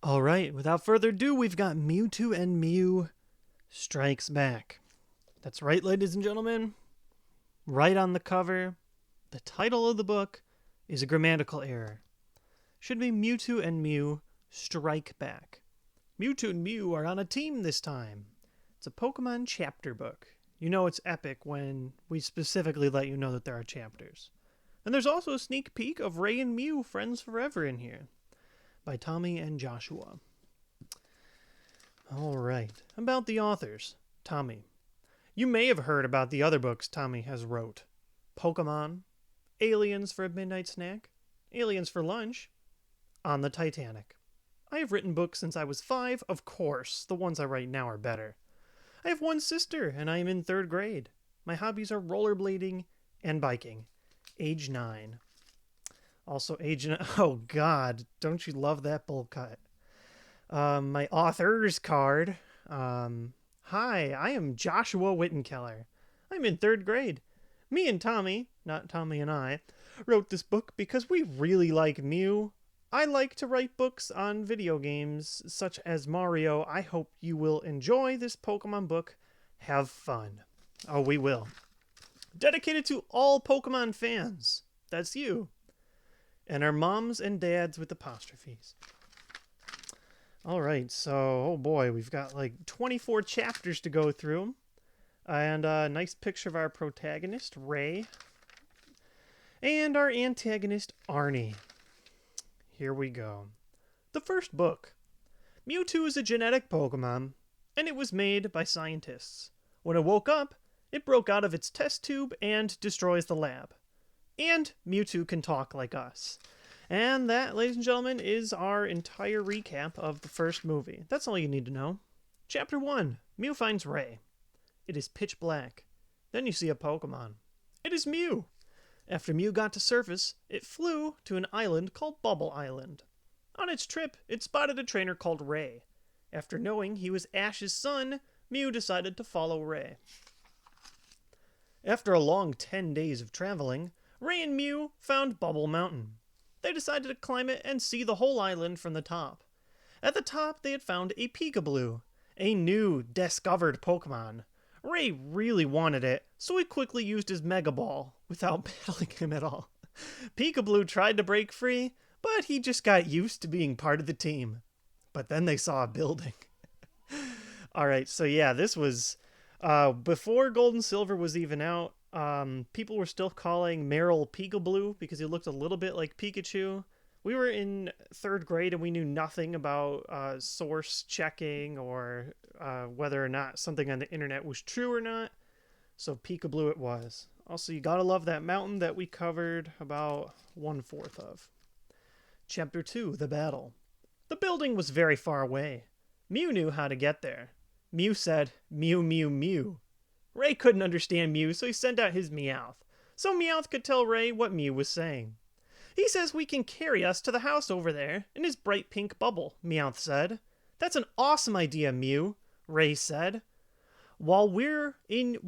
All right, without further ado, we've got Mewtwo and Mew Strikes Back. That's right, ladies and gentlemen. Right on the cover, the title of the book is a grammatical error. Should be Mewtwo and Mew Strike Back. Mewtwo and Mew are on a team this time. It's a Pokemon chapter book. You know it's epic when we specifically let you know that there are chapters. And there's also a sneak peek of Ray and Mew Friends Forever in here, by Tommy and Joshua. All right, about the authors. Tommy. You may have heard about the other books Tommy has wrote. Pokemon, Aliens for a Midnight Snack, Aliens for Lunch, On the Titanic. I have written books since I was 5, of course. The ones I write now are better. I have one sister, and I am in 3rd grade. My hobbies are rollerblading and biking. Age 9. Also, oh God, don't you love that bowl cut? My author's card. Hi, I am Joshua Wittenkeller. I'm in 3rd grade. Me and Tommy, not Tommy and I, wrote this book because we really like Mew. I like to write books on video games such as Mario. I hope you will enjoy this Pokemon book. Have fun. Oh, we will. Dedicated to all Pokemon fans. That's you. And our moms and dads with apostrophes. All right, so, oh boy, we've got like 24 chapters to go through. And a nice picture of our protagonist, Ray. And our antagonist, Arnie. Here we go. The first book. Mewtwo is a genetic Pokemon, and it was made by scientists. When it woke up, it broke out of its test tube and destroys the lab. And Mewtwo can talk like us. And that, ladies and gentlemen, is our entire recap of the first movie. That's all you need to know. Chapter 1. Mew finds Ray. It is pitch black. Then you see a Pokemon. It is Mew. After Mew got to surface, it flew to an island called Bubble Island. On its trip, it spotted a trainer called Ray. After knowing he was Ash's son, Mew decided to follow Ray. After a long 10 days of traveling, Ray and Mew found Bubble Mountain. They decided to climb it and see the whole island from the top. At the top, they had found a Peekaboo, a new, discovered Pokemon. Ray really wanted it, so he quickly used his Mega Ball without battling him at all. Peekaboo tried to break free, but he just got used to being part of the team. But then they saw a building. Alright, so yeah, this was before Gold and Silver was even out. People were still calling Meryl Peekaboo because he looked a little bit like Pikachu. We were in 3rd grade and we knew nothing about source checking or whether or not something on the internet was true or not. So Peekaboo it was. Also, you gotta love that mountain that we covered about 1/4 of. Chapter 2, The Battle. The building was very far away. Mew knew how to get there. Mew said, Mew, Mew, Mew. Ray couldn't understand Mew, so he sent out his Meowth. So Meowth could tell Ray what Mew was saying. He says we can carry us to the house over there in his bright pink bubble, Meowth said. That's an awesome idea, Mew, Ray said. While we're in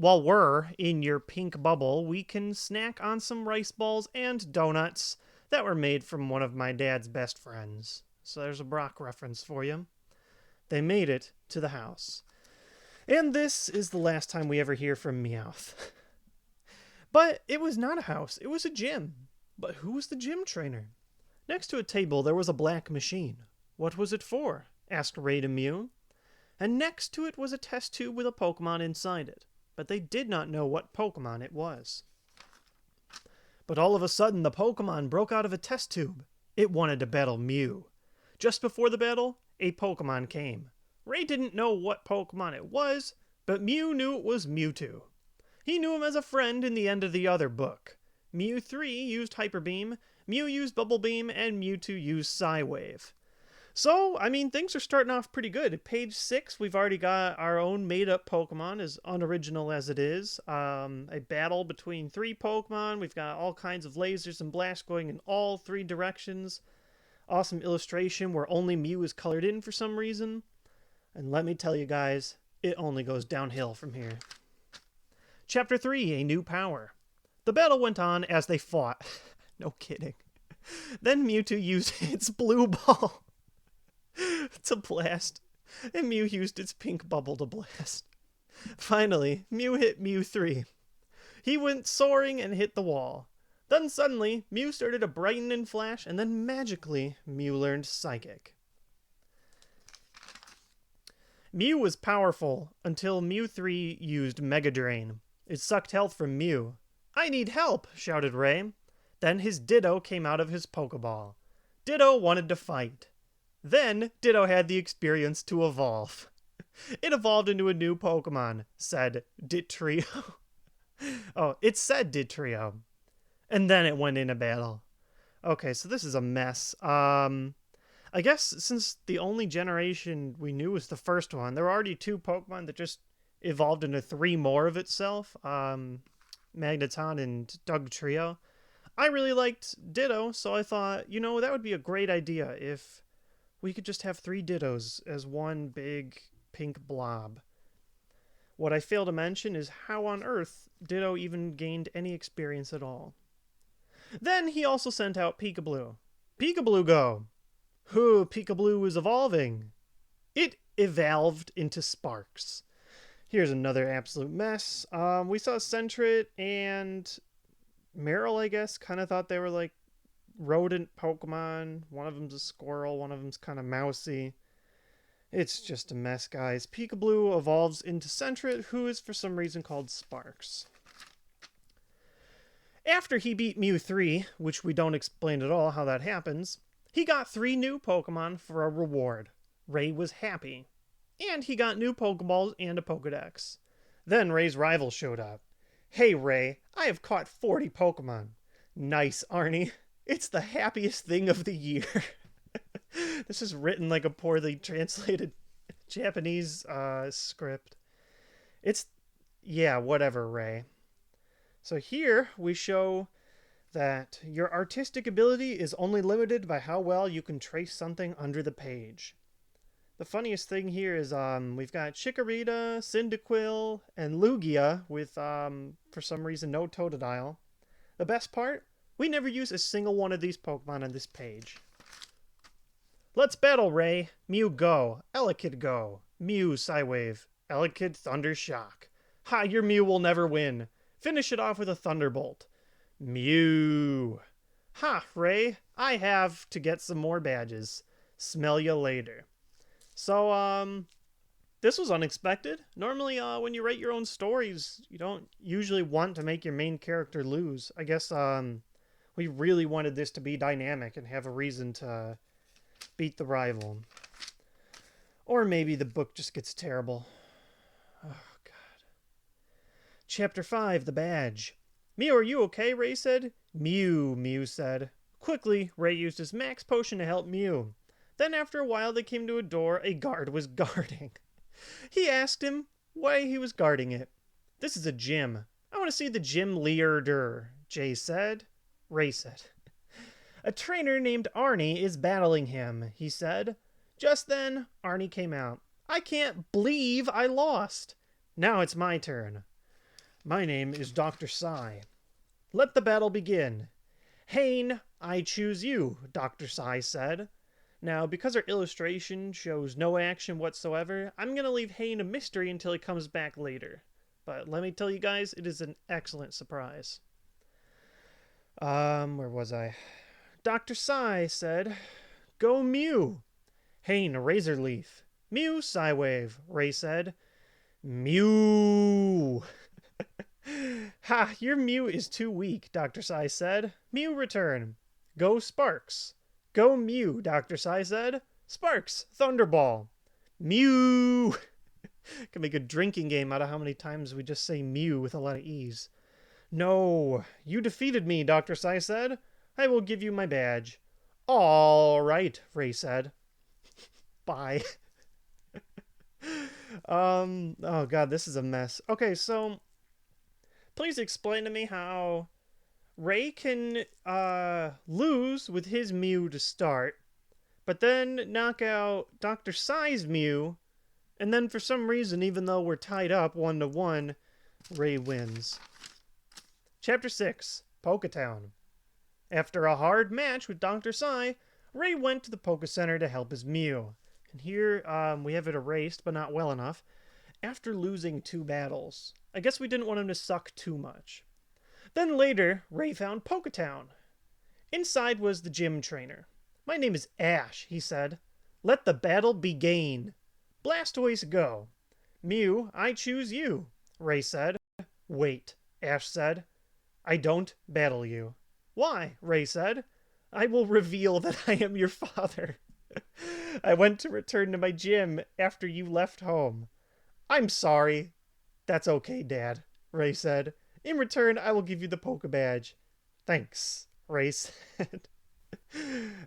your pink bubble, we can snack on some rice balls and donuts that were made from one of my dad's best friends. So there's a Brock reference for you. They made it to the house. And this is the last time we ever hear from Meowth. But it was not a house, it was a gym. But who was the gym trainer? Next to a table there was a black machine. What was it for? Asked Ray to Mew. And next to it was a test tube with a Pokemon inside it. But they did not know what Pokemon it was. But all of a sudden the Pokemon broke out of a test tube. It wanted to battle Mew. Just before the battle, a Pokemon came. Ray didn't know what Pokemon it was, but Mew knew it was Mewtwo. He knew him as a friend in the end of the other book. Mew 3 used Hyper Beam, Mew used Bubble Beam, and Mewtwo used Psywave. So, I mean, things are starting off pretty good. At page 6, we've already got our own made-up Pokemon, as unoriginal as it is. A battle between 3 Pokemon. We've got all kinds of lasers and blasts going in all 3 directions. Awesome illustration where only Mew is colored in for some reason. And let me tell you guys, it only goes downhill from here. Chapter 3, A New Power. The battle went on as they fought. No kidding. Then Mewtwo used its blue ball. to blast, and Mew used its pink bubble to blast. Finally, Mew hit Mew3. He went soaring and hit the wall. Then suddenly, Mew started to brighten and flash, and then magically, Mew learned Psychic. Mew was powerful until Mew3 used Mega Drain. It sucked health from Mew. "I need help!" shouted Ray. Then his Ditto came out of his Pokeball. Ditto wanted to fight. Then Ditto had the experience to evolve. It evolved into a new Pokemon, said Ditrio. Oh, it said Ditrio. And then it went into battle. Okay, so this is a mess. I guess since the only generation we knew was the first one, there were already 2 Pokemon that just evolved into 3 more of itself. Magneton and Dugtrio. I really liked Ditto, so I thought, you know, that would be a great idea if we could just have 3 Dittos as one big pink blob. What I fail to mention is how on earth Ditto even gained any experience at all. Then he also sent out Peekaboo. Peekaboo go! Who Peekaboo is evolving? It evolved into Sparks. Here's another absolute mess. We saw Sentret and Meryl, I guess, kind of thought they were like rodent Pokemon. One of them's a squirrel, one of them's kind of mousy. It's just a mess, guys. Peekaboo evolves into Sentret, who is for some reason called Sparks. After he beat Mew3, which we don't explain at all how that happens, he got 3 new Pokemon for a reward. Ray was happy. And he got new Pokeballs and a Pokedex. Then Ray's rival showed up. "Hey Ray, I have caught 40 Pokemon. Nice, Arnie. It's the happiest thing of the year." This is written like a poorly translated Japanese script. Yeah, whatever, Ray. So here we show that your artistic ability is only limited by how well you can trace something under the page. The funniest thing here is we've got Chikorita, Cyndaquil, and Lugia with, for some reason, no Totodile. The best part? We never use a single one of these Pokemon on this page. Let's battle, Ray. Mew go. Elekid go. Mew Psywave. Elekid Thunder Shock. Ha, your Mew will never win. Finish it off with a Thunderbolt. Mew. Ha, Ray. I have to get some more badges. Smell ya later. So, this was unexpected. Normally, when you write your own stories, you don't usually want to make your main character lose. I guess, we really wanted this to be dynamic and have a reason to beat the rival. Or maybe the book just gets terrible. Oh, God. Chapter 5, The Badge. Mew, are you okay? Ray said. Mew, Mew said. Quickly, Ray used his max potion to help Mew. Then after a while they came to a door a guard was guarding. He asked him why he was guarding it. This is a gym. I want to see the gym leader, Jay said. Ray said. A trainer named Arnie is battling him, he said. Just then, Arnie came out. I can't believe I lost. Now it's my turn. My name is Dr. Psy. Let the battle begin. Hane, I choose you, Dr. Psy said. Now, because our illustration shows no action whatsoever, I'm going to leave Hane a mystery until he comes back later. But let me tell you guys, it is an excellent surprise. Where was I? Dr. Psy said, Go Mew. Hane, a Razor Leaf. Mew, Psywave, Ray said. Mew. Ha, your Mew is too weak, Dr. Psy said. Mew, return. Go Sparks. Go Mew, Dr. Psy said. Sparks, Thunderball. Mew. Can make a drinking game out of how many times we just say Mew with a lot of ease. No, you defeated me, Dr. Psy said. I will give you my badge. All right, Ray said. Bye. Oh God, this is a mess. Okay, so please explain to me how Ray can lose with his Mew to start, but then knock out Dr. Psy's Mew, and then for some reason, even though we're tied up 1-1, Ray wins. Chapter 6, Poketown. After a hard match with Dr. Psy, Ray went to the Poke Center to help his Mew. And here we have it erased, but not well enough. After losing 2 battles. I guess we didn't want him to suck too much. Then later, Ray found Poketown. Inside was the gym trainer. "My name is Ash," he said. "Let the battle begin. Blastoise, go." "Mew, I choose you," Ray said. "Wait," Ash said. "I don't battle you." "Why?" Ray said. "I will reveal that I am your father. I went to return to my gym after you left home." "I'm sorry." "That's okay, Dad," Ray said. "In return, I will give you the Poke Badge." "Thanks," Ray said.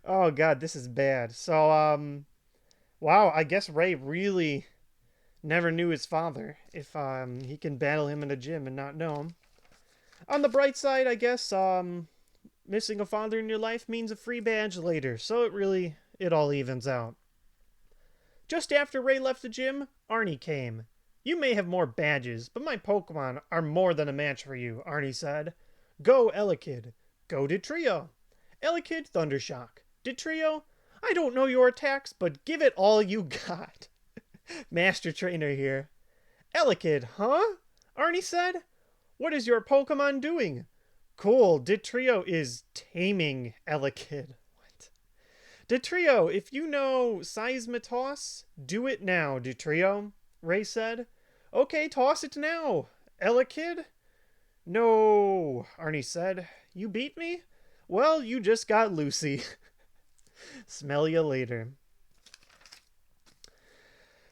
Oh god, this is bad. So, wow, I guess Ray really never knew his father, if he can battle him in a gym and not know him. On the bright side, I guess, missing a father in your life means a free badge later, so it all evens out. Just after Ray left the gym, Arnie came. "You may have more badges, but my Pokemon are more than a match for you," Arnie said. "Go, Elekid. Go, Ditrio. Elekid, Thundershock. Ditrio, I don't know your attacks, but give it all you got." Master Trainer here. "Elekid, huh?" Arnie said. "What is your Pokemon doing?" "Cool, Ditrio is taming Elekid." What? "Ditrio, if you know Seismitoss, do it now, Ditrio," Ray said. "Okay, toss it now. Elekid?" "No," Arnie said. "You beat me? Well, you just got Lucy." Smell you later.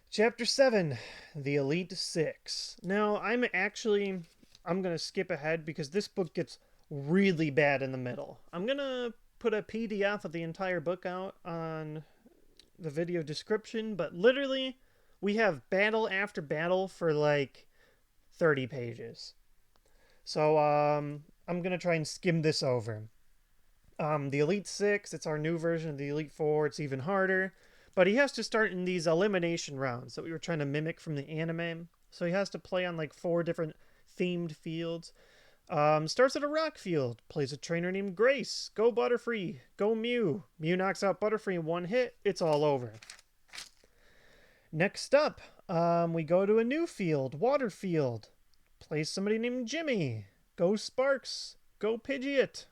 Chapter 7, The Elite Six. Now, I'm going to skip ahead because this book gets really bad in the middle. I'm going to put a PDF of the entire book out on the video description, but literally, we have battle after battle for like 30 pages. So, I'm going to try and skim this over. The Elite Six, it's our new version of the Elite Four. It's even harder. But he has to start in these elimination rounds that we were trying to mimic from the anime. So he has to play on like 4 different themed fields. Starts at a rock field. Plays a trainer named Grace. Go Butterfree. Go Mew. Mew knocks out Butterfree in 1 hit. It's all over. Next up, we go to a new field. Water field. Plays somebody named Jimmy. Go Sparks. Go Pidgeot.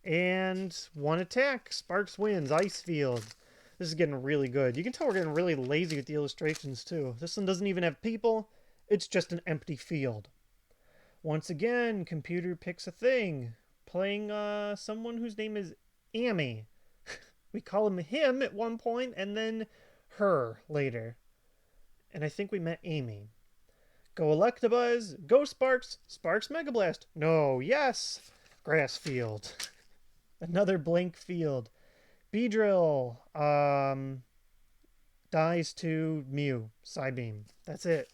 And 1 attack. Sparks wins. Ice field. This is getting really good. You can tell we're getting really lazy with the illustrations, too. This one doesn't even have people. It's just an empty field. Once again, computer picks a thing. Playing someone whose name is Amy. We call him at one point, and then her later. And I think we met Amy. Go Electabuzz. Go Sparks. Sparks Mega Blast. No, yes. Grass field. Another blank field. Beedrill, dies to Mew, Psybeam. That's it.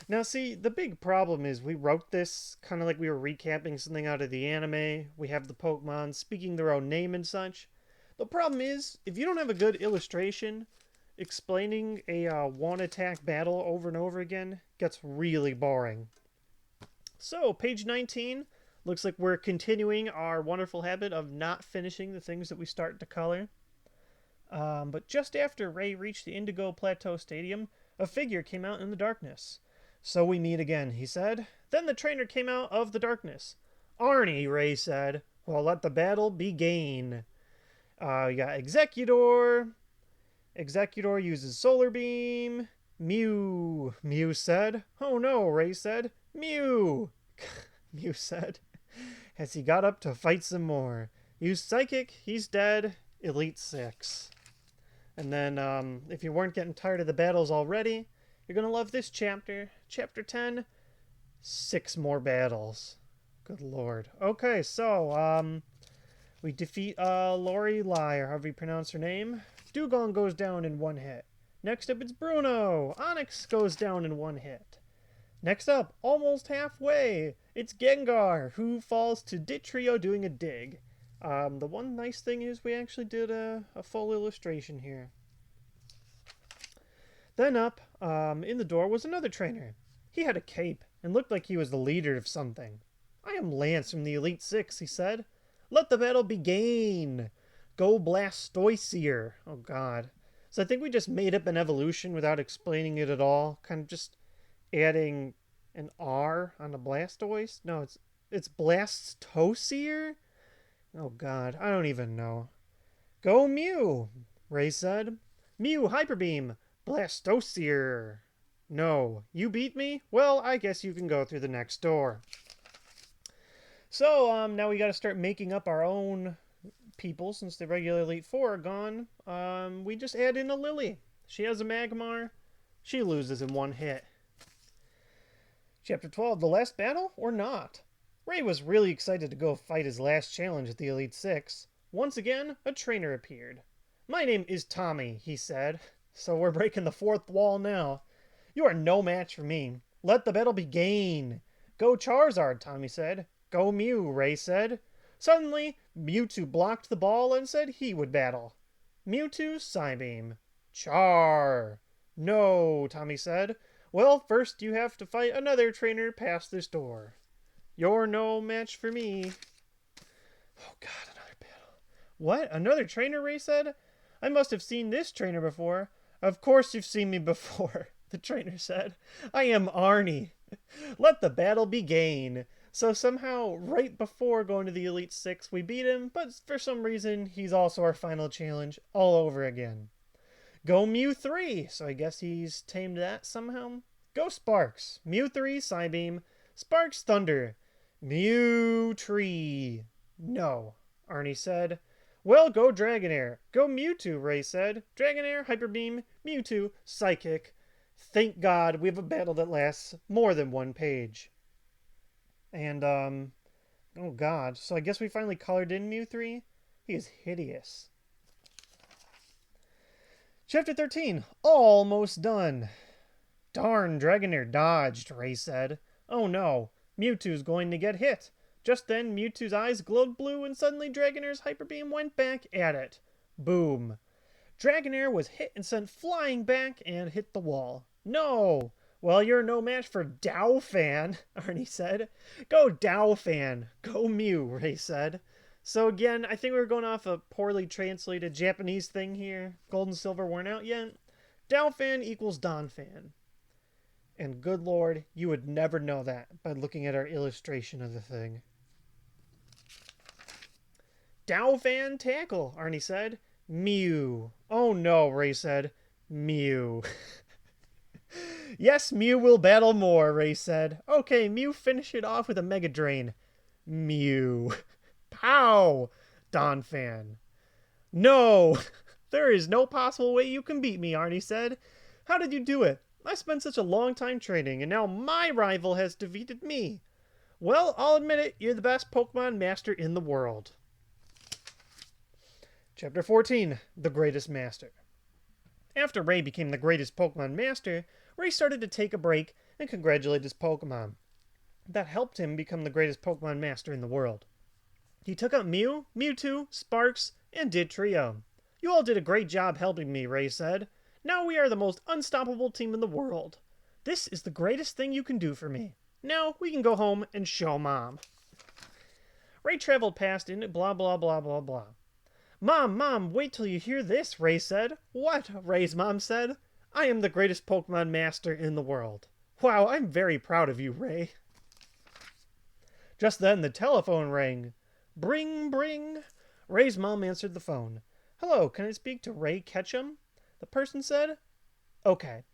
Now, see, the big problem is we wrote this kind of like we were recapping something out of the anime. We have the Pokemon speaking their own name and such. The problem is, if you don't have a good illustration, explaining a 1-attack battle over and over again gets really boring. So, page 19. Looks like we're continuing our wonderful habit of not finishing the things that we start to color. But just after Ray reached the Indigo Plateau Stadium, a figure came out in the darkness. "So we meet again," he said. Then the trainer came out of the darkness. "Arnie," Ray said. "Well, let the battle begin." You got Executor. Executor uses Solar Beam. "Mew," Mew said. "Oh no," Ray said. "Mew," Mew said, as he got up to fight some more. "Use Psychic, he's dead. Elite Six." And then, if you weren't getting tired of the battles already, you're going to love this chapter. Chapter 10, 6 more battles. Good lord. Okay, so, we defeat, Lorelei, or however you pronounce her name. Dugong goes down in 1 hit. Next up, it's Bruno. Onyx goes down in 1 hit. Next up, almost halfway, it's Gengar, who falls to Ditrio doing a dig. The one nice thing is we actually did a full illustration here. Then up, in the door was another trainer. He had a cape and looked like he was the leader of something. "I am Lance from the Elite Six," he said. "Let the battle begin. Go Blastoise." Oh god. So I think we just made up an evolution without explaining it at all. Kind of just adding an R on a Blastoise. No, it's Blastosier? Oh god, I don't even know. Go Mew, Ray said. Mew Hyper Beam, Blastosier. No, you beat me? Well, I guess you can go through the next door. So, now we gotta start making up our own people since the regular Elite Four are gone. We just add in a Lily. She has a Magmar. She loses in one hit. Chapter 12, The Last Battle or Not? Ray was really excited to go fight his last challenge at the Elite Six. Once again, a trainer appeared. My name is Tommy, he said. So we're breaking the fourth wall now. You are no match for me. Let the battle begin. Go Charizard, Tommy said. Go Mew, Ray said. Suddenly, Mewtwo blocked the ball and said he would battle. Mewtwo, Psybeam. Char. No, Tommy said. Well, first you have to fight another trainer past this door. You're no match for me. Oh god, another battle. What? Another trainer, Ray said? I must have seen this trainer before. Of course you've seen me before, the trainer said. I am Arnie. Let the battle begin. So somehow, right before going to the Elite Six, we beat him, but for some reason, he's also our final challenge all over again. Go Mew 3, so I guess he's tamed that somehow. Go Sparks. Mew 3, Psybeam. Sparks, Thunder. Mew Tree. No, Arnie said. Well, go Dragonair. Go Mewtwo, Ray said. Dragonair, Hyper Beam, Mewtwo, Psychic. Thank God we have a battle that lasts more than one page. And, oh god, so I guess we finally colored in Mew 3? He is hideous. Chapter 13, almost done. Darn, Dragonair dodged, Ray said. Oh no, Mewtwo's going to get hit. Just then, Mewtwo's eyes glowed blue and suddenly Dragonair's Hyper Beam went back at it. Boom. Dragonair was hit and sent flying back and hit the wall. No! Well, you're no match for Dowfan, Arnie said. Go Dowfan. Go Mew, Ray said. So again, I think we're going off a poorly translated Japanese thing here. Gold and silver weren't out yet. Dowfan equals Donphan. And good lord, you would never know that by looking at our illustration of the thing. Dowfan tackle, Arnie said. Mew. Oh no, Ray said. Mew. Yes, Mew will battle more, Ray said. Okay, Mew, finish it off with a Mega Drain. Mew. Pow! Donphan. No! There is no possible way you can beat me, Arnie said. How did you do it? I spent such a long time training, and now my rival has defeated me. Well, I'll admit it, you're the best Pokemon master in the world. Chapter 14, The Greatest Master. After Ray became the greatest Pokemon master, Ray started to take a break and congratulate his Pokemon. That helped him become the greatest Pokemon master in the world. He took out Mew, Mewtwo, Sparks, and did trio. You all did a great job helping me, Ray said. Now we are the most unstoppable team in the world. This is the greatest thing you can do for me. Now we can go home and show Mom. Ray traveled past and blah blah blah blah blah. Mom, wait till you hear this, Ray said. What? Ray's mom said. I am the greatest Pokemon master in the world. Wow, I'm very proud of you, Ray. Just then the telephone rang. Bring, bring. Ray's mom answered the phone. Hello, can I speak to Ray Ketchum? The person said. Okay.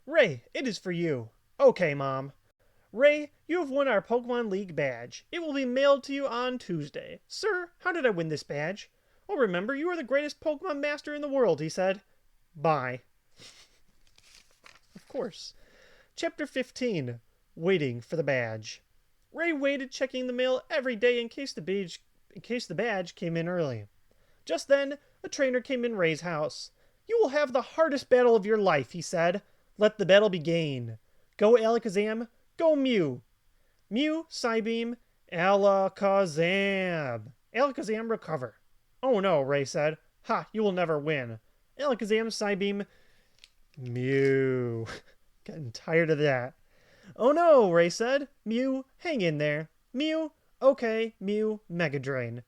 Ray, it is for you. Okay, Mom. Ray, you have won our Pokemon League badge. It will be mailed to you on Tuesday. Sir, how did I win this badge? Oh, remember, you are the greatest Pokemon master in the world, he said. Bye. Of course. Chapter 15. Waiting for the badge. Ray waited, checking the mail every day in case the badge came in early. Just then, a trainer came in Ray's house. You will have the hardest battle of your life, he said. Let the battle begin. Go Alakazam, go Mew. Mew, Psybeam, Alakazam. Alakazam, recover. Oh no, Ray said. Ha, you will never win. Alakazam, Psybeam, Mew. Getting tired of that. Oh no, Ray said. Mew, hang in there. Mew, okay, Mew, Mega Drain.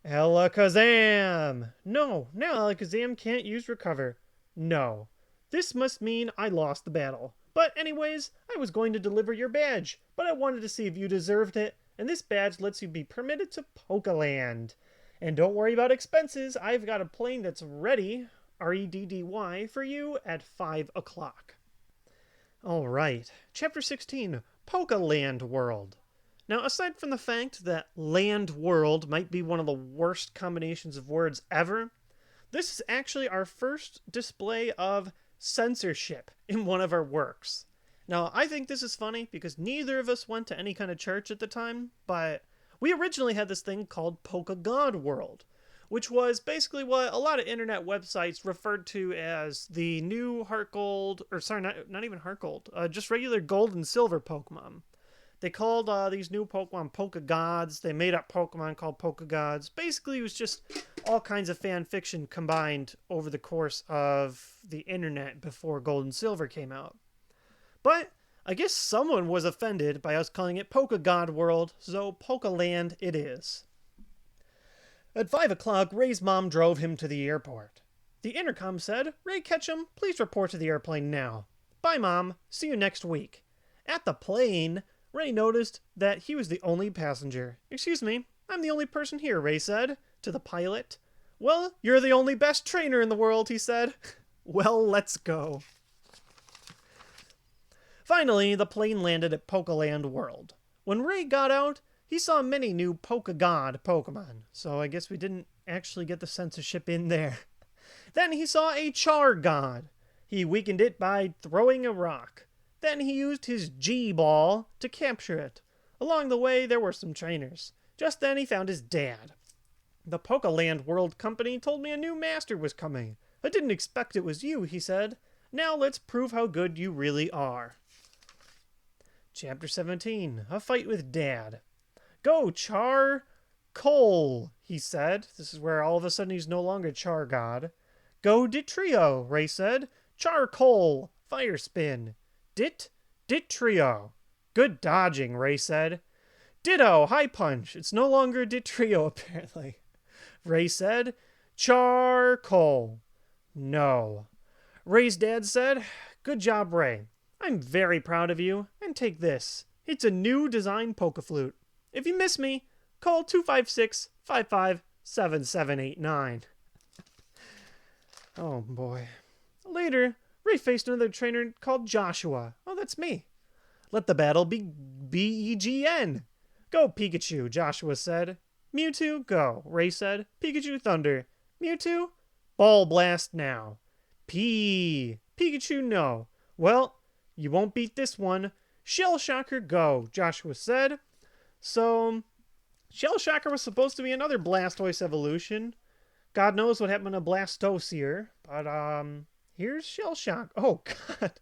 Alakazam! No, now Alakazam can't use recover. No. This must mean I lost the battle. But anyways, I was going to deliver your badge, but I wanted to see if you deserved it, and this badge lets you be permitted to Pokeland. And don't worry about expenses, I've got a plane that's ready, REDDY, for you at 5 o'clock. Alright, Chapter 16, Pokeland World. Now, aside from the fact that land world might be one of the worst combinations of words ever, this is actually our first display of censorship in one of our works. Now, I think this is funny because neither of us went to any kind of church at the time, but we originally had this thing called Pokegod World, which was basically what a lot of internet websites referred to as the new Heart Gold, or sorry, not even Heart Gold, just regular Gold and Silver Pokemon. They called these new Pokemon Pokegods. They made up Pokemon called Pokegods. Basically, it was just all kinds of fan fiction combined over the course of the internet before Gold and Silver came out. But I guess someone was offended by us calling it Pokegod World, so Pokeland it is. At 5 o'clock, Ray's mom drove him to the airport. The intercom said, "Ray Ketchum, please report to the airplane now. Bye, Mom. See you next week." At the plane, Ray noticed that he was the only passenger. "Excuse me, I'm the only person here," Ray said to the pilot. "Well, you're the only best trainer in the world," he said. "Well, let's go." Finally, the plane landed at Pokeland World. When Ray got out, he saw many new Pokegod Pokemon, so I guess we didn't actually get the censorship in there. Then he saw a Chargod. He weakened it by throwing a rock. Then he used his G-Ball to capture it. Along the way, there were some trainers. Just then, he found his dad. "The Pokeland World Company told me a new master was coming. I didn't expect it was you," he said. "Now let's prove how good you really are." Chapter 17, A Fight with Dad. "Go, Charcoal," he said. This is where all of a sudden he's no longer Chargod. "Go, Ditrio," Ray said. "Charcoal, Fire Spin. Ditrio. Good dodging," Ray said. "Ditto, High Punch." It's no longer Ditrio, apparently. Ray said, "Charcoal." No. Ray's dad said, "Good job, Ray. I'm very proud of you. And take this. It's a new design Pokeflute. If you miss me, call 256-55-7789. Oh, boy. Later, Ray faced another trainer called Joshua. Oh, that's me. "Let the battle be BEGN. Go, Pikachu," Joshua said. "Mewtwo, go," Ray said. "Pikachu, Thunder. Mewtwo, Ball Blast now." Pikachu, no. "Well, you won't beat this one. Shell Shocker, go," Joshua said. So, Shell Shocker was supposed to be another Blastoise evolution. God knows what happened to Blastoseer, but, here's Shell Shock. Oh, God.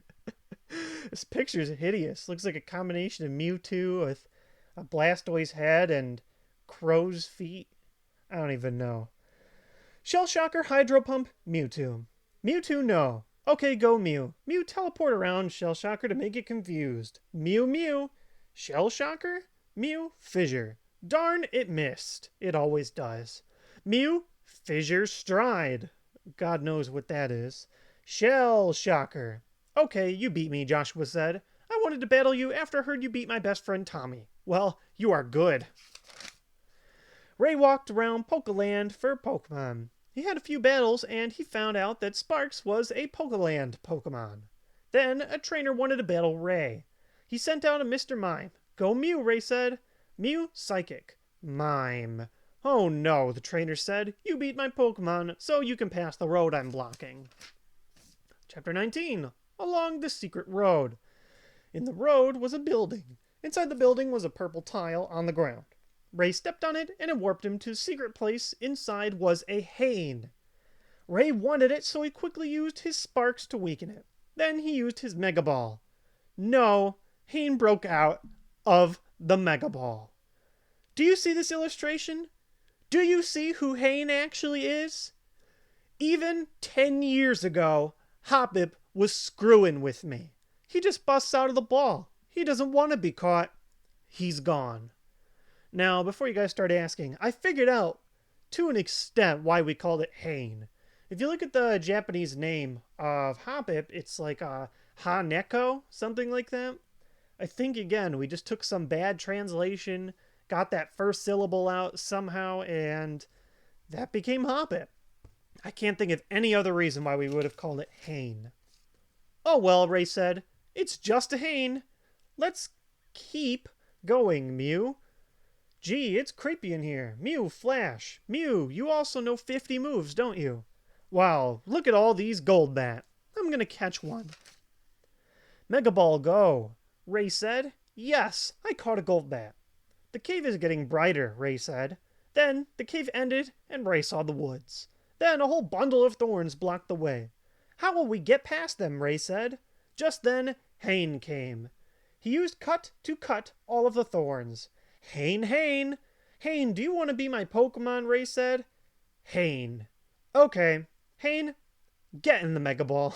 This picture's hideous. Looks like a combination of Mewtwo with a Blastoise head and crow's feet. I don't even know. Shell Shocker, Hydro Pump, Mewtwo. Mewtwo, no. Okay, go Mew. Mew, teleport around Shell Shocker to make it confused. Mew. Shell Shocker? Mew, Fissure. Darn, it missed. It always does. Mew, Fissure Stride. God knows what that is. Shell Shocker. "Okay, you beat me," Joshua said. "I wanted to battle you after I heard you beat my best friend Tommy. Well, you are good." Ray walked around Pokeland for Pokemon. He had a few battles, and he found out that Sparks was a Pokeland Pokemon. Then, a trainer wanted to battle Ray. He sent out a Mr. Mime. "Go Mew," Ray said. "Mew, Psychic. Mime." "Oh no," the trainer said. "You beat my Pokemon, so you can pass the road I'm blocking." Chapter 19, Along the Secret Road. In the road was a building. Inside the building was a purple tile on the ground. Ray stepped on it, and it warped him to a secret place. Inside was a Hane. Ray wanted it, so he quickly used his Sparks to weaken it. Then he used his Mega Ball. No, Hane broke out of the Mega Ball. Do you see this illustration? Do you see who Hane actually is? Even 10 years ago, Hoppip was screwing with me. He just busts out of the ball. He doesn't want to be caught. He's gone. Now, before you guys start asking, I figured out, to an extent, why we called it Hane. If you look at the Japanese name of Hoppip, it's like Haneko, something like that. I think, again, we just took some bad translation, got that first syllable out somehow, and that became Hoppip. I can't think of any other reason why we would have called it Hane. Oh well, Ray said. It's just a Hane. Let's keep going, Mew. Gee, it's creepy in here. Mew, Flash. Mew, you also know 50 moves, don't you? Wow, look at all these Golbat. I'm gonna catch one. Mega Ball, go. Ray said. Yes, I caught a Golbat. The cave is getting brighter, Ray said. Then the cave ended and Ray saw the woods. Then a whole bundle of thorns blocked the way. How will we get past them, Ray said. Just then, Hane came. He used cut to cut all of the thorns. Hane, Hane! Hane, do you want to be my Pokemon, Ray said. Hane. Okay, Hane, get in the Mega Ball.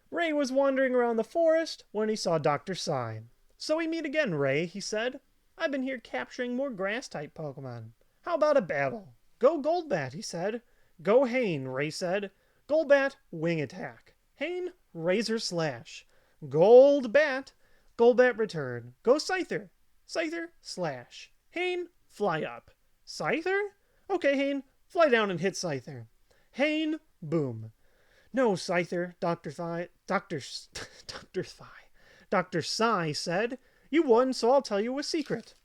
Ray was wandering around the forest when he saw Dr. Psy. So we meet again, Ray, he said. I've been here capturing more grass-type Pokemon. How about a battle? Go Golbat, he said. Go Hane, Ray said. Golbat, wing attack. Hane, razor slash. Golbat, Golbat return. Go Scyther. Scyther, slash. Hane, fly up. Scyther? Okay, Hane, fly down and hit Scyther. Hane, boom. No, Scyther, Dr. Psy said. You won, so I'll tell you a secret.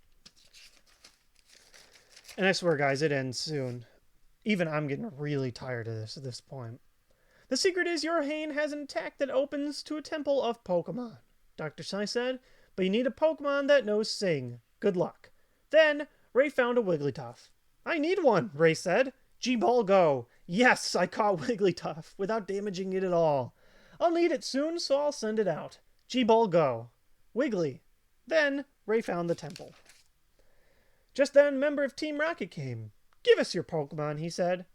And I swear, guys, it ends soon. Even I'm getting really tired of this at this point. The secret is your Hane has an attack that opens to a temple of Pokemon, Dr. Psy said, but you need a Pokemon that knows Sing. Good luck. Then, Ray found a Wigglytuff. I need one, Ray said. G-Ball go. Yes, I caught Wigglytuff without damaging it at all. I'll need it soon, so I'll send it out. G-Ball go. Wiggly. Then, Ray found the temple. Just then, a member of Team Rocket came. Give us your Pokemon, he said.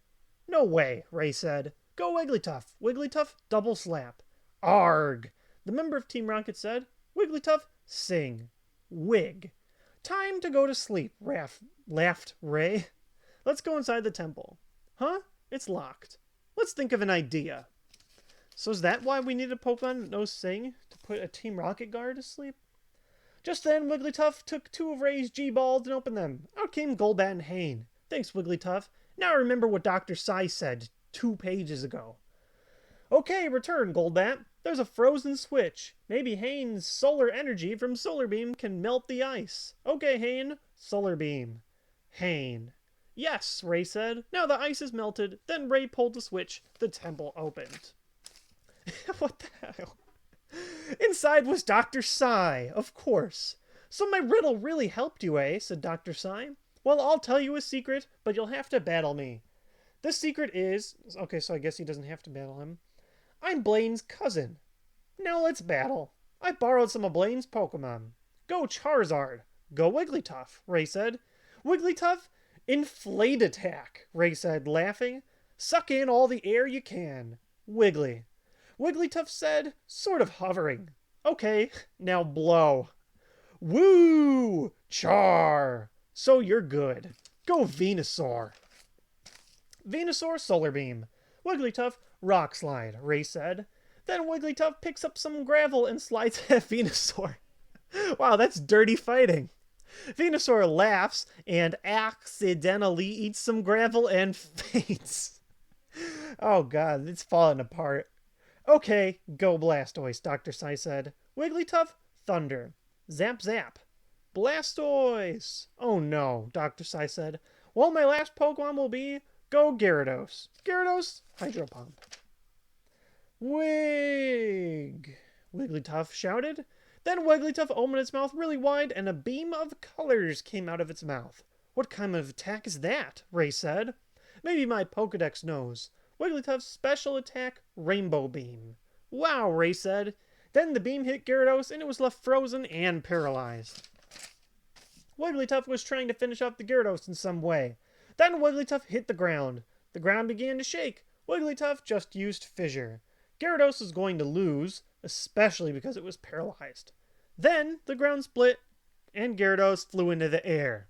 No way, Ray said. Go Wigglytuff. Wigglytuff, double slap. Arg. The member of Team Rocket said. Wigglytuff, sing. Wig. Time to go to sleep, laughed Ray. Let's go inside the temple. Huh? It's locked. Let's think of an idea. So is that why we need a Pokemon that knows Sing? To put a Team Rocket guard to sleep? Just then, Wigglytuff took two of Ray's G-Balls and opened them. Out came Golbat and Hane. Thanks, Wigglytuff. Now I remember what Dr. Psy said 2 pages ago. Okay, return, Golbat. There's a frozen switch. Maybe Hane's solar energy from Solar Beam can melt the ice. Okay, Hane. Solar Beam. Hane. Yes, Ray said. Now the ice is melted. Then Ray pulled the switch. The temple opened. What the hell? Inside was Dr. Psy, of course. So my riddle really helped you, eh? Said Dr. Psy. Well, I'll tell you a secret, but you'll have to battle me. The secret is... Okay, so I guess he doesn't have to battle him. I'm Blaine's cousin. Now let's battle. I borrowed some of Blaine's Pokemon. Go Charizard. Go Wigglytuff, Ray said. Wigglytuff, inflate attack, Ray said, laughing. Suck in all the air you can. Wiggly. Wigglytuff said, sort of hovering. Okay, now blow. Woo! Char! So you're good. Go Venusaur. Venusaur, Solar Beam. Wigglytuff, Rock Slide, Ray said. Then Wigglytuff picks up some gravel and slides at Venusaur. Wow, that's dirty fighting. Venusaur laughs and accidentally eats some gravel and faints. Oh god, it's falling apart. Okay, go Blastoise, Dr. Psy said. Wigglytuff, Thunder. Zap Zap. Blastoise! Oh no, Dr. Psy said. Well, my last Pokemon will be go Gyarados. Gyarados, Hydro Pump. Wig! Wigglytuff shouted. Then Wigglytuff opened its mouth really wide and a beam of colors came out of its mouth. What kind of attack is that? Ray said. Maybe my Pokedex knows. Wigglytuff's special attack, Rainbow Beam. Wow, Ray said. Then the beam hit Gyarados and it was left frozen and paralyzed. Wigglytuff was trying to finish off the Gyarados in some way. Then Wigglytuff hit the ground. The ground began to shake. Wigglytuff just used Fissure. Gyarados was going to lose, especially because it was paralyzed. Then the ground split and Gyarados flew into the air.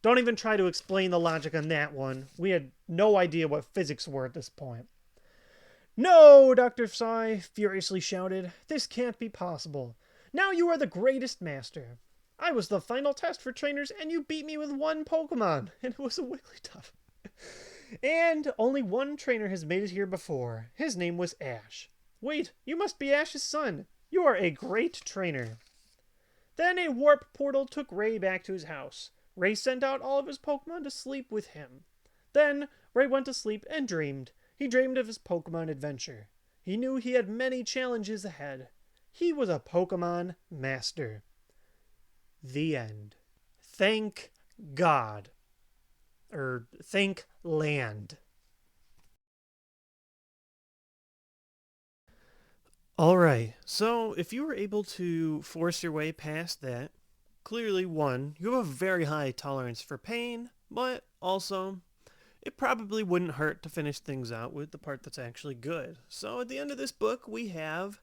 Don't even try to explain the logic on that one. We had no idea what physics were at this point. No, Dr. Psy furiously shouted. This can't be possible. Now you are the greatest master. I was the final test for trainers and you beat me with one Pokemon, and it was a Wigglytuff. And only one trainer has made it here before. His name was Ash. Wait, you must be Ash's son. You are a great trainer. Then a warp portal took Ray back to his house. Ray sent out all of his Pokemon to sleep with him. Then Ray went to sleep and dreamed. He dreamed of his Pokemon adventure. He knew he had many challenges ahead. He was a Pokemon master. The end. Thank God. Thank land. Alright, so if you were able to force your way past that, clearly, one, you have a very high tolerance for pain, but also, it probably wouldn't hurt to finish things out with the part that's actually good. So at the end of this book, we have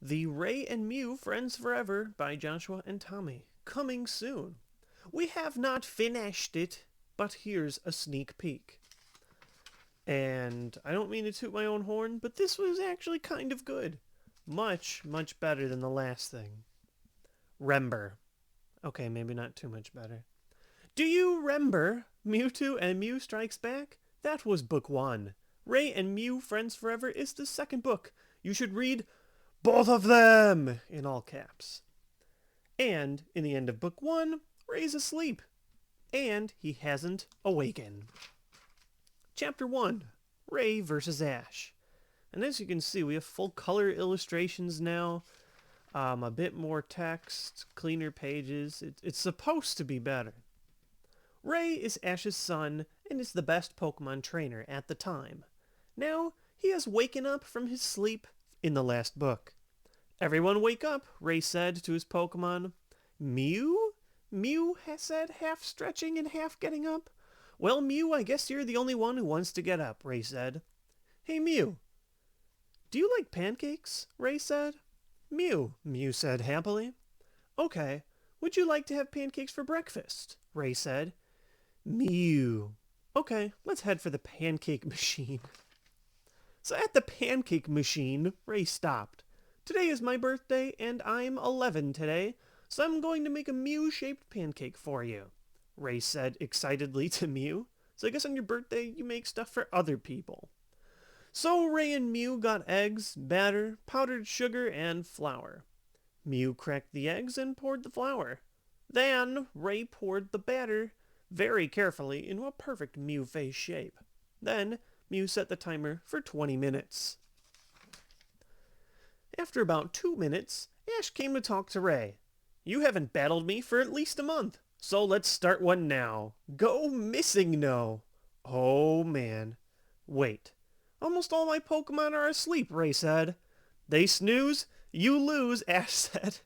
The Ray and Mew Friends Forever by Joshua and Tommy, coming soon. We have not finished it, but here's a sneak peek. And I don't mean to toot my own horn, but this was actually kind of good. Much, much better than the last thing. Remember. Okay, maybe not too much better. Do you remember Mewtwo and Mew Strikes Back? That was book 1. Ray and Mew Friends Forever is the second book. You should read both of them in all caps. And in the end of book 1, Ray's asleep. And he hasn't awakened. Chapter 1, Ray vs. Ash. And as you can see, we have full color illustrations now. A bit more text, cleaner pages. It's supposed to be better. Ray is Ash's son and is the best Pokemon trainer at the time. Now, he has waken up from his sleep in the last book. Everyone wake up, Ray said to his Pokemon. Mew? Mew said, half stretching and half getting up. Well, Mew, I guess you're the only one who wants to get up, Ray said. Hey, Mew. Do you like pancakes? Ray said. Mew said happily. Okay, would you like to have pancakes for breakfast? Ray said. Mew. Okay, let's head for the pancake machine. So at the pancake machine, Ray stopped. Today is my birthday, and I'm 11 today, so I'm going to make a Mew-shaped pancake for you, Ray said excitedly to Mew. So I guess on your birthday, you make stuff for other people. So Ray and Mew got eggs, batter, powdered sugar, and flour. Mew cracked the eggs and poured the flour. Then Ray poured the batter very carefully into a perfect Mew face shape. Then Mew set the timer for 20 minutes. After about 2 minutes, Ash came to talk to Ray. You haven't battled me for at least a month, so let's start one now. Go missing no. Oh man. Wait. Almost all my Pokemon are asleep, Ray said. They snooze, you lose, Ash said.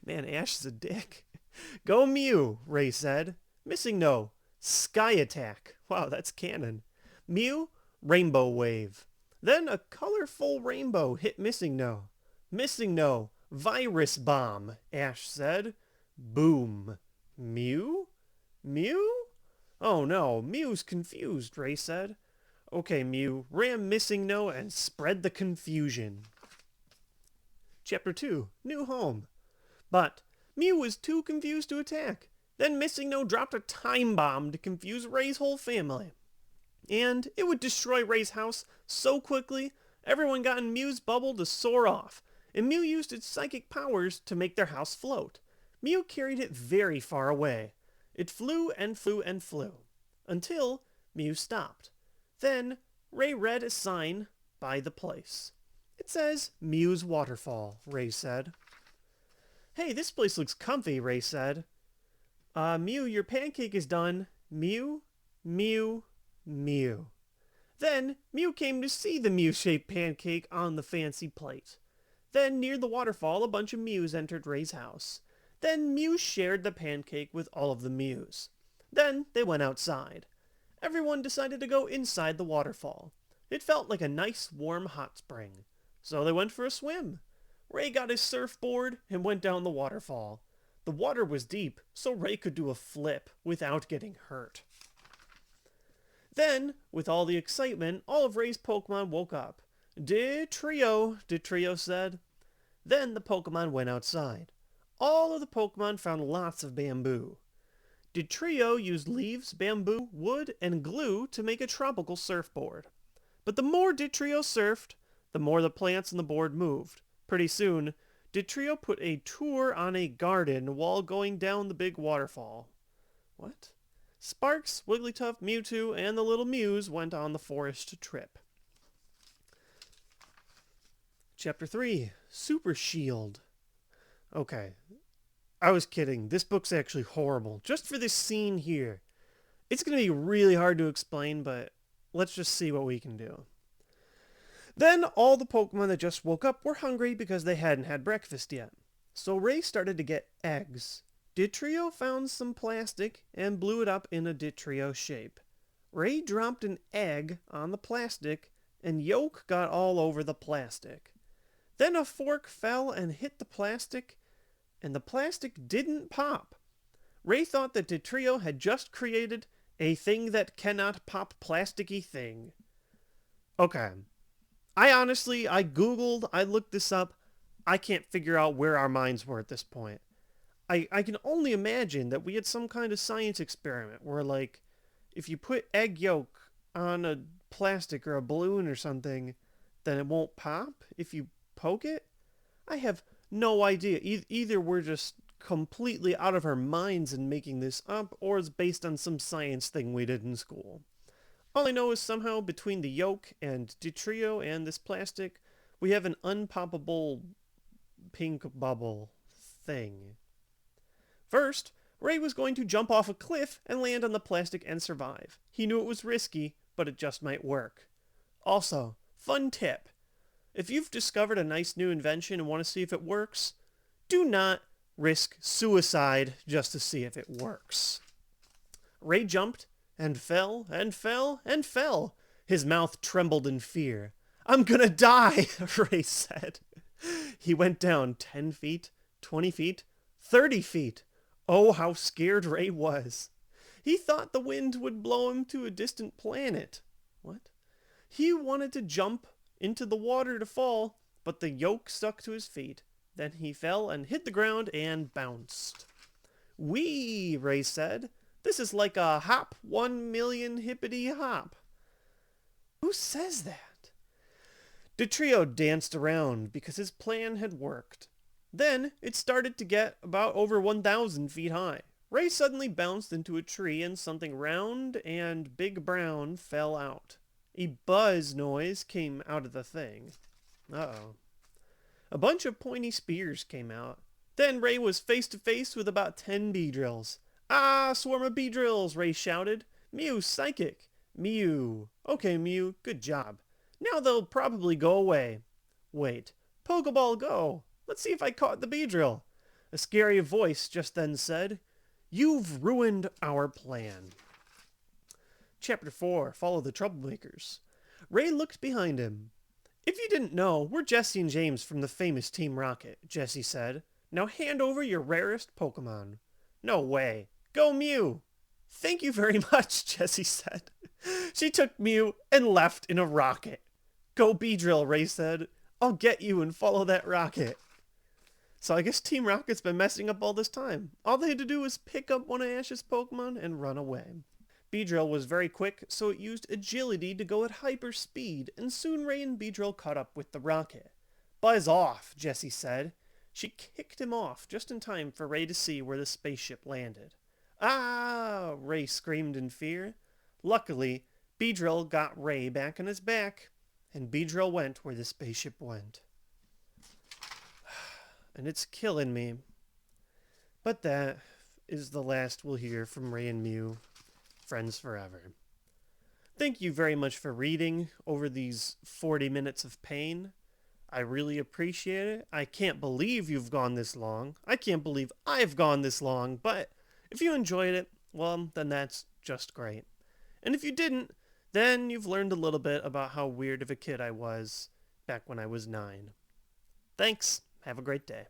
Man, Ash is a dick. Go Mew, Ray said. Missing no. Sky Attack. Wow, that's canon. Mew, Rainbow Wave. Then a colorful rainbow hit Missing no. Missing no. Virus Bomb, Ash said. Boom. Mew? Mew? Oh no, Mew's confused, Ray said. Okay, Mew, ram Missing no and spread the confusion. Chapter 2, New Home. But Mew was too confused to attack. Then Missing no dropped a time bomb to confuse Ray's whole family. And it would destroy Ray's house so quickly, everyone got in Mew's bubble to soar off, and Mew used its psychic powers to make their house float. Mew carried it very far away. It flew and flew and flew, until Mew stopped. Then Ray read a sign by the place. It says, Mew's Waterfall, Ray said. Hey, this place looks comfy, Ray said. Mew, your pancake is done. Mew, Mew, Mew. Then Mew came to see the Mew-shaped pancake on the fancy plate. Then near the waterfall, a bunch of Mews entered Ray's house. Then Mew shared the pancake with all of the Mews. Then they went outside. Everyone decided to go inside the waterfall. It felt like a nice warm hot spring. So they went for a swim. Ray got his surfboard and went down the waterfall. The water was deep, so Ray could do a flip without getting hurt. Then, with all the excitement, all of Ray's Pokemon woke up. Ditrio said. Then the Pokemon went outside. All of the Pokemon found lots of bamboo. Ditrio used leaves, bamboo, wood, and glue to make a tropical surfboard. But the more Ditrio surfed, the more the plants on the board moved. Pretty soon, Ditrio put a tour on a garden while going down the big waterfall. What? Sparks, Wigglytuff, Mewtwo, and the little Mews went on the forest trip. Chapter 3, Super Shield. Okay, I was kidding. This book's actually horrible. Just for this scene here. It's going to be really hard to explain, but let's just see what we can do. Then all the Pokemon that just woke up were hungry because they hadn't had breakfast yet. So Ray started to get eggs. Ditrio found some plastic and blew it up in a Ditrio shape. Ray dropped an egg on the plastic and yolk got all over the plastic. Then a fork fell and hit the plastic, and the plastic didn't pop. Ray thought that Ditrio had just created a thing that cannot pop plasticky thing. Okay. I Googled, I looked this up. I can't figure out where our minds were at this point. I can only imagine that we had some kind of science experiment where, like, if you put egg yolk on a plastic or a balloon or something, then it won't pop if you poke it? I have no idea. Either we're just completely out of our minds and making this up, or it's based on some science thing we did in school. All I know is somehow between the yolk and Ditrio and this plastic, we have an unpoppable pink bubble thing. First, Ray was going to jump off a cliff and land on the plastic and survive. He knew it was risky, but it just might work. Also, fun tip. If you've discovered a nice new invention and want to see if it works, do not risk suicide just to see if it works. Ray jumped and fell and fell and fell. His mouth trembled in fear. "I'm gonna die," Ray said. He went down 10 feet, 20 feet, 30 feet. Oh, how scared Ray was. He thought the wind would blow him to a distant planet. What? He wanted to jump into the water to fall, but the yolk stuck to his feet. Then he fell and hit the ground and bounced. "Whee!" Ray said. "This is like a hop, 1,000,000 hippity hop." Who says that? Ditrio danced around because his plan had worked. Then it started to get about over 1,000 feet high. Ray suddenly bounced into a tree and something round and big brown fell out. A buzz noise came out of the thing. Uh-oh. A bunch of pointy spears came out. Then Ray was face to face with about 10 Beedrills. "Ah, swarm of Beedrills!" Ray shouted. "Mew, psychic!" "Mew. Okay, Mew, good job. Now they'll probably go away." "Wait. Pokeball, go! Let's see if I caught the Beedrill." A scary voice just then said, "You've ruined our plan." Chapter 4, Follow the Troublemakers. Ray looked behind him. "If you didn't know, we're Jesse and James from the famous Team Rocket," Jesse said. "Now hand over your rarest Pokemon." "No way. Go Mew." "Thank you very much," Jessie said. She took Mew and left in a rocket. "Go Beedrill," Ray said. "I'll get you and follow that rocket." So I guess Team Rocket's been messing up all this time. All they had to do was pick up one of Ash's Pokemon and run away. Beedrill was very quick, so it used agility to go at hyper speed, and soon Ray and Beedrill caught up with the rocket. "Buzz off," Jessie said. She kicked him off just in time for Ray to see where the spaceship landed. "Ah!" Ray screamed in fear. Luckily, Beedrill got Ray back on his back, and Beedrill went where the spaceship went. And it's killing me. But that is the last we'll hear from Ray and Mew, friends forever. Thank you very much for reading over these 40 minutes of pain. I really appreciate it. I can't believe you've gone this long. I can't believe I've gone this long, but if you enjoyed it, well, then that's just great. And if you didn't, then you've learned a little bit about how weird of a kid I was back when I was 9. Thanks. Have a great day.